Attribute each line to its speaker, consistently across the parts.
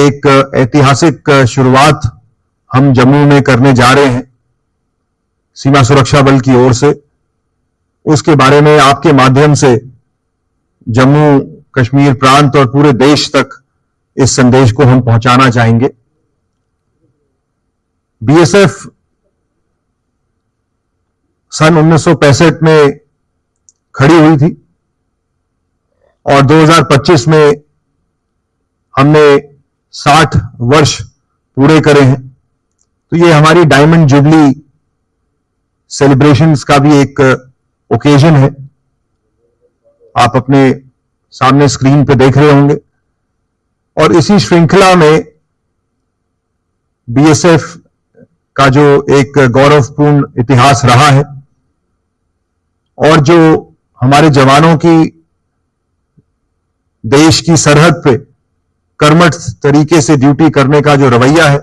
Speaker 1: एक ऐतिहासिक शुरुआत हम जम्मू में करने जा रहे हैं सीमा सुरक्षा बल की ओर से, उसके बारे में आपके माध्यम से जम्मू कश्मीर प्रांत और पूरे देश तक इस संदेश को हम पहुंचाना चाहेंगे। बीएसएफ सन 1965 में खड़ी हुई थी और 2025 में हमने 60 वर्ष पूरे करे हैं। तो ये हमारी डायमंड जुबली सेलिब्रेशंस का भी एक ओकेजन है। आप अपने सामने स्क्रीन पे देख रहे होंगे और इसी श्रृंखला में बीएसएफ का जो एक गौरवपूर्ण इतिहास रहा है और जो हमारे जवानों की देश की सरहद पे कर्मठ तरीके से ड्यूटी करने का जो रवैया है,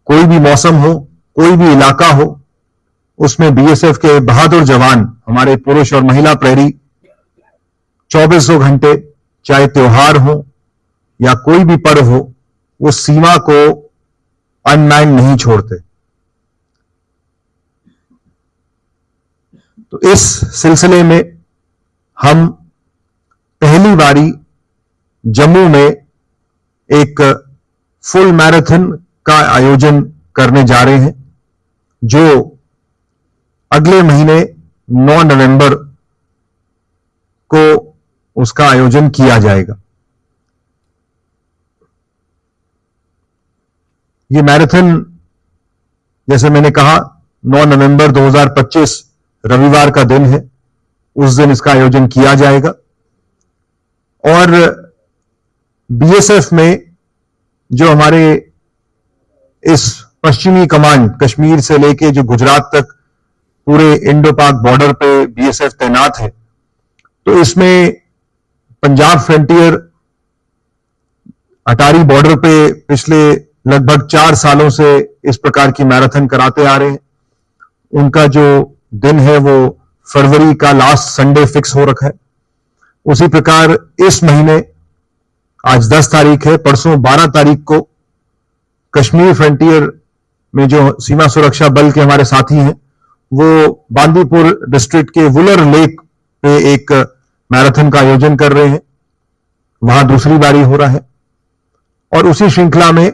Speaker 1: कोई भी मौसम हो, कोई भी इलाका हो, उसमें बीएसएफ के बहादुर जवान, हमारे पुरुष और महिला प्रहरी 2400 घंटे, चाहे त्योहार हो या कोई भी पर्व हो, वो सीमा को अनमैन नहीं छोड़ते। तो इस सिलसिले में हम पहली बारी जम्मू में एक फुल मैराथन का आयोजन करने जा रहे हैं, जो अगले महीने 9 नवंबर को उसका आयोजन किया जाएगा। ये मैराथन, जैसे मैंने कहा, 9 नवंबर 2025 रविवार का दिन है, उस दिन इसका आयोजन किया जाएगा। और बीएसएफ में जो हमारे इस पश्चिमी कमान, कश्मीर से लेके जो गुजरात तक पूरे इंडो पाक बॉर्डर पे बीएसएफ तैनात है, तो इसमें पंजाब फ्रंटियर अटारी बॉर्डर पे पिछले लगभग 4 सालों से इस प्रकार की मैराथन कराते आ रहे हैं। उनका जो दिन है वो फरवरी का लास्ट संडे फिक्स हो रखा है। उसी प्रकार इस महीने, आज 10 तारीख है, परसों 12 तारीख को कश्मीर फ्रंटियर में जो सीमा सुरक्षा बल के हमारे साथी हैं, वो बांदीपुर डिस्ट्रिक्ट के वुलर लेक पे एक मैराथन का आयोजन कर रहे हैं। वहां दूसरी बारी हो रहा है और उसी श्रृंखला में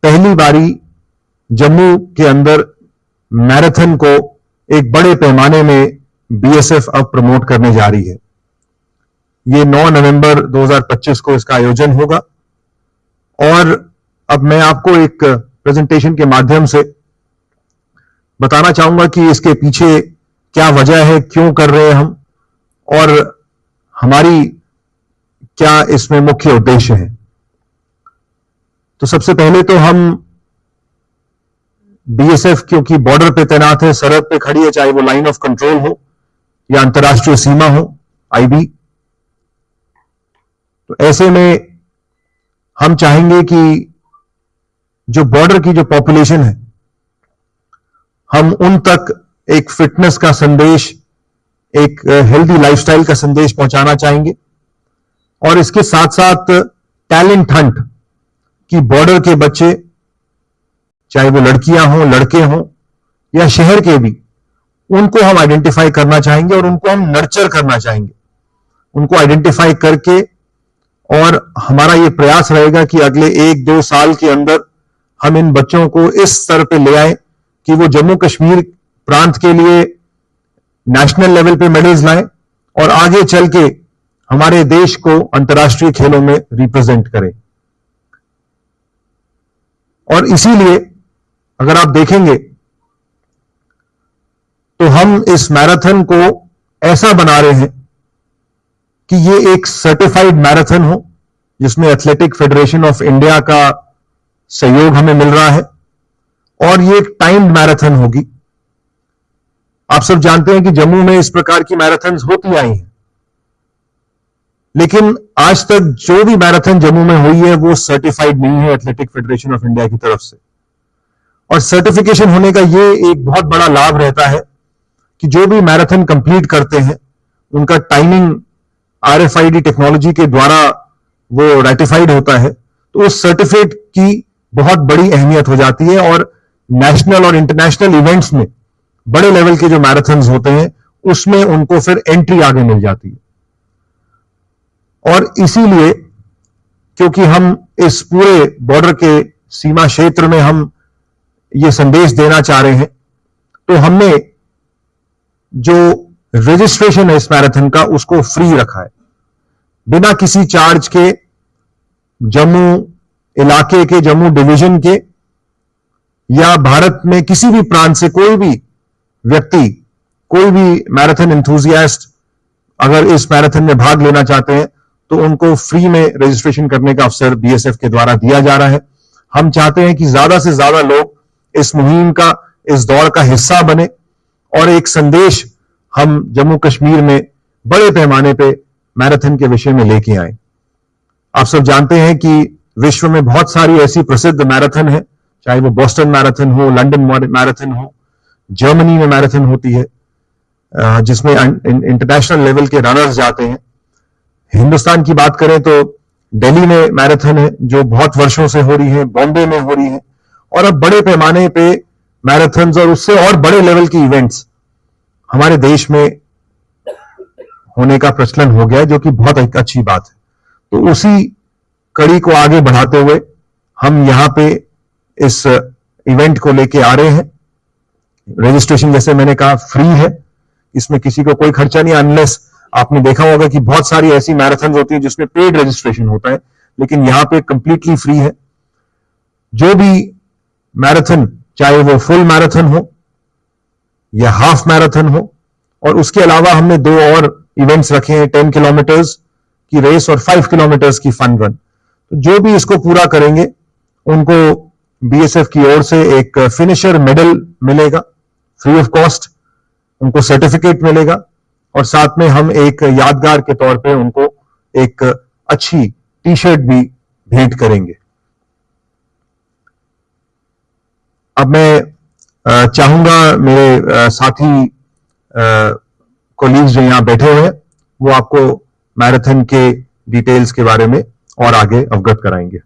Speaker 1: पहली बारी जम्मू के अंदर मैराथन को एक बड़े पैमाने में बीएसएफ अब प्रमोट करने जा रही है। ये 9 नवंबर 2025 को इसका आयोजन होगा। और अब मैं आपको एक प्रेजेंटेशन के माध्यम से बताना चाहूंगा कि इसके पीछे क्या वजह है, क्यों कर रहे हैं हम, और हमारी क्या इसमें मुख्य उद्देश्य है। तो सबसे पहले तो हम बीएसएफ क्योंकि बॉर्डर पे तैनात है, सरहद पे खड़ी है, चाहे वो लाइन ऑफ कंट्रोल हो या अंतर्राष्ट्रीय सीमा हो, आईबी, तो ऐसे में हम चाहेंगे कि जो बॉर्डर की जो पॉपुलेशन है, हम उन तक एक फिटनेस का संदेश, एक हेल्दी लाइफस्टाइल का संदेश पहुंचाना चाहेंगे। और इसके साथ साथ टैलेंट हंट कि बॉर्डर के बच्चे, चाहे वो लड़कियां हों, लड़के हों या शहर के भी, उनको हम आइडेंटिफाई करना चाहेंगे और उनको हम नर्चर करना चाहेंगे, उनको आइडेंटिफाई करके। और हमारा ये प्रयास रहेगा कि अगले 1-2 साल के अंदर हम इन बच्चों को इस स्तर पे ले आए कि वो जम्मू कश्मीर प्रांत के लिए नेशनल लेवल पे मेडल्स लाएं और आगे चल के हमारे देश को अंतर्राष्ट्रीय खेलों में रिप्रेजेंट करें। और इसीलिए अगर आप देखेंगे तो हम इस मैराथन को ऐसा बना रहे हैं कि ये एक सर्टिफाइड मैराथन हो, जिसमें एथलेटिक फेडरेशन ऑफ इंडिया का सहयोग हमें मिल रहा है, और ये एक टाइम्ड मैराथन होगी। आप सब जानते हैं कि जम्मू में इस प्रकार की मैराथन होती आई हैं, लेकिन आज तक जो भी मैराथन जम्मू में हुई है वो सर्टिफाइड नहीं है एथलेटिक फेडरेशन ऑफ इंडिया की तरफ से। और सर्टिफिकेशन होने का ये एक बहुत बड़ा लाभ रहता है कि जो भी मैराथन कंप्लीट करते हैं उनका टाइमिंग RFID टेक्नोलॉजी के द्वारा वो रेटिफाइड होता है, तो उस सर्टिफिकेट की बहुत बड़ी अहमियत हो जाती है और नेशनल और इंटरनेशनल इवेंट्स में बड़े लेवल के जो मैराथन्स होते हैं उसमें उनको फिर एंट्री आगे मिल जाती है। और इसीलिए क्योंकि हम इस पूरे बॉर्डर के सीमा क्षेत्र में हम ये संदेश देना चाह रहे हैं, तो हमने जो रजिस्ट्रेशन है इस मैराथन का उसको फ्री रखा है, बिना किसी चार्ज के। जम्मू इलाके के, जम्मू डिवीजन के या भारत में किसी भी प्रांत से कोई भी व्यक्ति, कोई भी मैराथन एंथुसियास्ट अगर इस मैराथन में भाग लेना चाहते हैं तो उनको फ्री में रजिस्ट्रेशन करने का अवसर बीएसएफ के द्वारा दिया जा रहा है। हम चाहते हैं कि ज्यादा से ज्यादा लोग इस मुहिम का, इस दौड़ का हिस्सा बने और एक संदेश हम जम्मू कश्मीर में बड़े पैमाने पे मैराथन के विषय में लेके आए। आप सब जानते हैं कि विश्व में बहुत सारी ऐसी प्रसिद्ध मैराथन है, चाहे वो बोस्टन मैराथन हो, लंदन मैराथन हो, जर्मनी में मैराथन होती है जिसमें इंटरनेशनल लेवल के रनर्स जाते हैं। हिंदुस्तान की बात करें तो दिल्ली में मैराथन है जो बहुत वर्षों से हो रही है, बॉम्बे में हो रही है, और अब बड़े पैमाने पे मैराथन्स और उससे और बड़े लेवल की इवेंट्स हमारे देश में होने का प्रचलन हो गया है, जो कि बहुत एक अच्छी बात है। तो उसी कड़ी को आगे बढ़ाते हुए हम यहां पे इस इवेंट को लेके आ रहे हैं। रजिस्ट्रेशन जैसे मैंने कहा फ्री है, इसमें किसी को कोई खर्चा नहीं, अनलेस आपने देखा होगा कि बहुत सारी ऐसी मैराथन होती है जिसमें पेड रजिस्ट्रेशन होता है, लेकिन यहां पे कंप्लीटली फ्री है। जो भी मैराथन, चाहे वो फुल मैराथन हो या हाफ मैराथन हो, और उसके अलावा हमने 2 और इवेंट्स रखे हैं, 10 किलोमीटर्स की रेस और 5 किलोमीटर्स की फन रन। तो जो भी इसको पूरा करेंगे उनको बीएसएफ की ओर से एक फिनिशर मेडल मिलेगा फ्री ऑफ कॉस्ट, उनको सर्टिफिकेट मिलेगा और साथ में हम एक यादगार के तौर पे उनको एक अच्छी टी शर्ट भी भेंट करेंगे। अब मैं चाहूंगा मेरे साथी कोलीग्स जो यहां बैठे हुए हैं वो आपको मैराथन के डिटेल्स के बारे में और आगे अवगत कराएंगे।